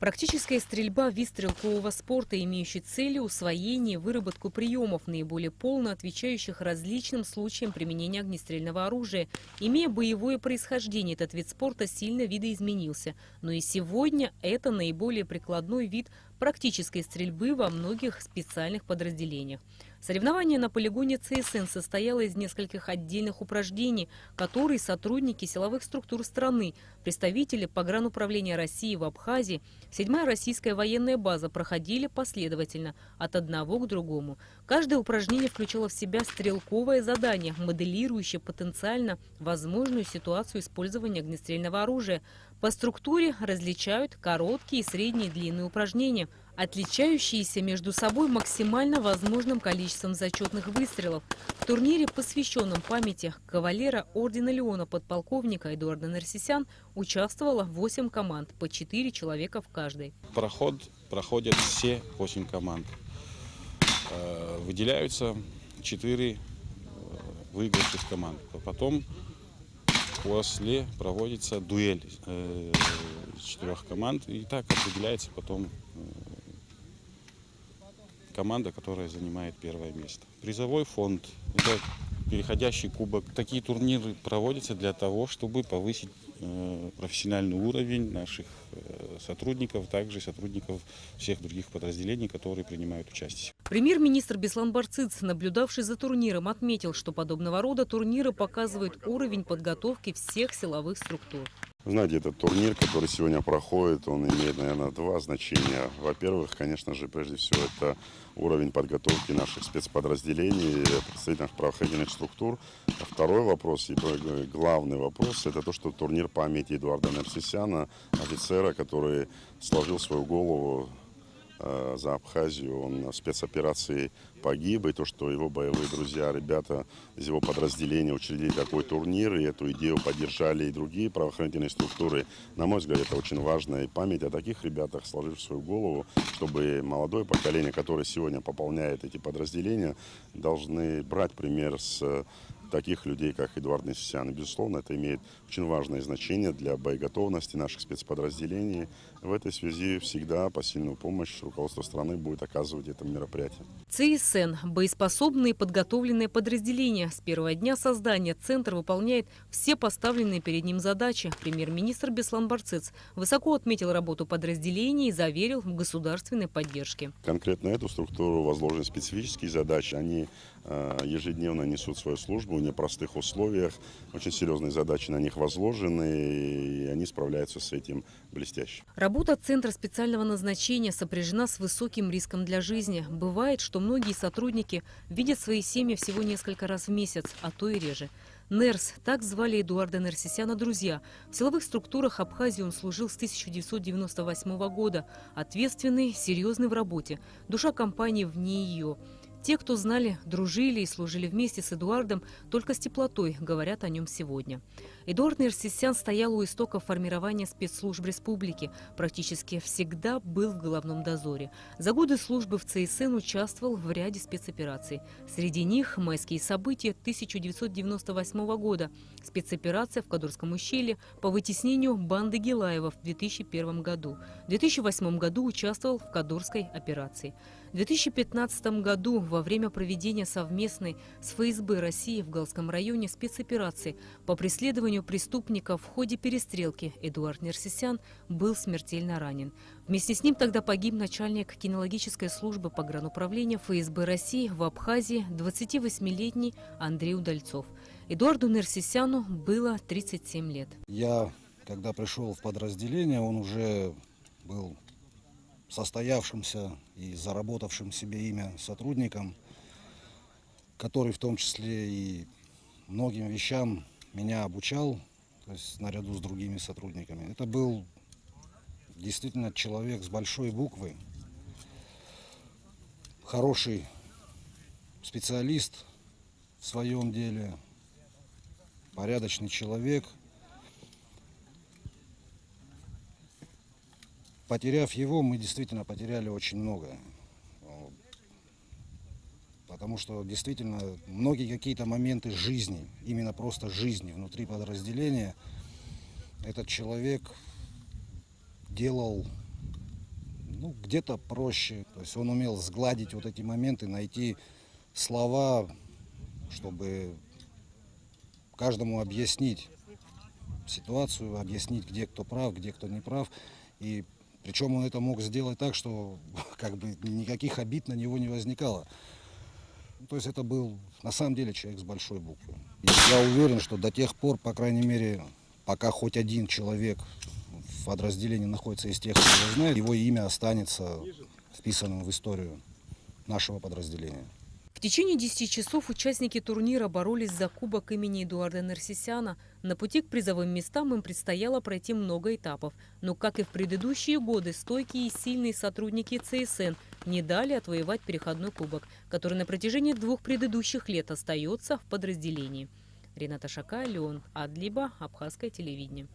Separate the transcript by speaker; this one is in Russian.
Speaker 1: Практическая стрельба – вид стрелкового спорта, имеющий целью усвоение и выработку приемов, наиболее полно отвечающих различным случаям применения огнестрельного оружия. Имея боевое происхождение, этот вид спорта сильно видоизменился. Но и сегодня это наиболее прикладной вид практической стрельбы во многих специальных подразделениях. Соревнование на полигоне ЦСН состояло из нескольких отдельных упражнений, которые сотрудники силовых структур страны, представители погрануправления России в Абхазии, 7-я российская военная база проходили последовательно от одного к другому. Каждое упражнение включало в себя стрелковое задание, моделирующее потенциально возможную ситуацию использования огнестрельного оружия. По структуре различают короткие и средние длинные упражнения, отличающиеся между собой максимально возможным количеством зачетных выстрелов. В турнире, посвященном памяти кавалера ордена Леона подполковника Эдуарда Нерсисян, участвовало 8 команд, по 4 человека в каждой.
Speaker 2: Проходят все 8 команд. Выделяются 4 выигравших команд. Потом после проводится дуэль 4 команд. И так определяется потом команда, которая занимает первое место. Призовой фонд – это переходящий кубок. Такие турниры проводятся для того, чтобы повысить профессиональный уровень наших сотрудников, также сотрудников всех других подразделений, которые принимают участие.
Speaker 1: Премьер-министр Беслан Барцыц, наблюдавший за турниром, отметил, что подобного рода турниры показывают уровень подготовки всех силовых структур.
Speaker 3: Знаете, этот турнир, который сегодня проходит, он имеет, наверное, 2 значения. Во-первых, конечно же, прежде всего, это уровень подготовки наших спецподразделений, представительных правоохранительных структур. А второй вопрос, и главный вопрос, это то, что турнир памяти Эдуарда Нерсисяна, офицера, который сложил свою голову за Абхазию. Он в спецоперации погиб, и то, что его боевые друзья, ребята из его подразделения учредили такой турнир, и эту идею поддержали и другие правоохранительные структуры. На мой взгляд, это очень важно. И память о таких ребятах, сложив свою голову, чтобы молодое поколение, которое сегодня пополняет эти подразделения, должны брать пример с таких людей, как Эдуард Нерсисян. И, безусловно, это имеет очень важное значение для боеготовности наших спецподразделений. В этой связи всегда посильную помощь руководство страны будет оказывать этому мероприятию.
Speaker 1: ЦСН – боеспособные и подготовленные подразделения. С первого дня создания Центр выполняет все поставленные перед ним задачи. Премьер-министр Беслан Барцыц высоко отметил работу подразделений и заверил в государственной поддержке.
Speaker 3: Конкретно эту структуру возложены специфические задачи. Они ежедневно несут свою службу в непростых условиях. Очень серьезные задачи на них возложены, и они справляются с этим блестяще.
Speaker 1: Работа Центра специального назначения сопряжена с высоким риском для жизни. Бывает, что многие сотрудники видят свои семьи всего несколько раз в месяц, а то и реже. Нерс, так звали Эдуарда Нерсисяна друзья. В силовых структурах Абхазии он служил с 1998 года. Ответственный, серьезный в работе. Душа компании вне ее. Те, кто знали, дружили и служили вместе с Эдуардом, только с теплотой говорят о нем сегодня. Эдуард Нерсисян стоял у истоков формирования спецслужб республики. Практически всегда был в головном дозоре. За годы службы в ЦСН участвовал в ряде спецопераций. Среди них майские события 1998 года, спецоперация в Кадурском ущелье по вытеснению банды Гилаева в 2001 году. В 2008 году участвовал в Кадурской операции. В 2015 году во время проведения совместной с ФСБ России в Галском районе спецоперации по преследованию преступников в ходе перестрелки Эдуард Нерсисян был смертельно ранен. Вместе с ним тогда погиб начальник кинологической службы погрануправления ФСБ России в Абхазии 28-летний Андрей Удальцов. Эдуарду Нерсисяну было 37 лет.
Speaker 4: Я, когда пришел в подразделение, он уже был состоявшимся и заработавшим себе имя сотрудником, который в том числе и многим вещам меня обучал, то есть наряду с другими сотрудниками. Это был действительно человек с большой буквы, хороший специалист в своем деле, порядочный человек. Потеряв его, мы действительно потеряли очень много. Потому что действительно многие какие-то моменты жизни, именно просто жизни внутри подразделения, этот человек делал ну, где-то проще. То есть он умел сгладить вот эти моменты, найти слова, чтобы каждому объяснить ситуацию, объяснить, где кто прав, где кто не прав. И причем он это мог сделать так, что как бы никаких обид на него не возникало. То есть это был на самом деле человек с большой буквы. И я уверен, что до тех пор, по крайней мере, пока хоть один человек в подразделении находится из тех, кто его знает, его имя останется вписанным в историю нашего подразделения.
Speaker 1: В течение 10 часов участники турнира боролись за кубок имени Эдуарда Нерсисяна. На пути к призовым местам им предстояло пройти много этапов. Но, как и в предыдущие годы, стойкие и сильные сотрудники ЦСН не дали отвоевать переходной кубок, который на протяжении 2 предыдущих лет остается в подразделении. Рената Шакай, Леон Адлиба, Абхазское телевидение.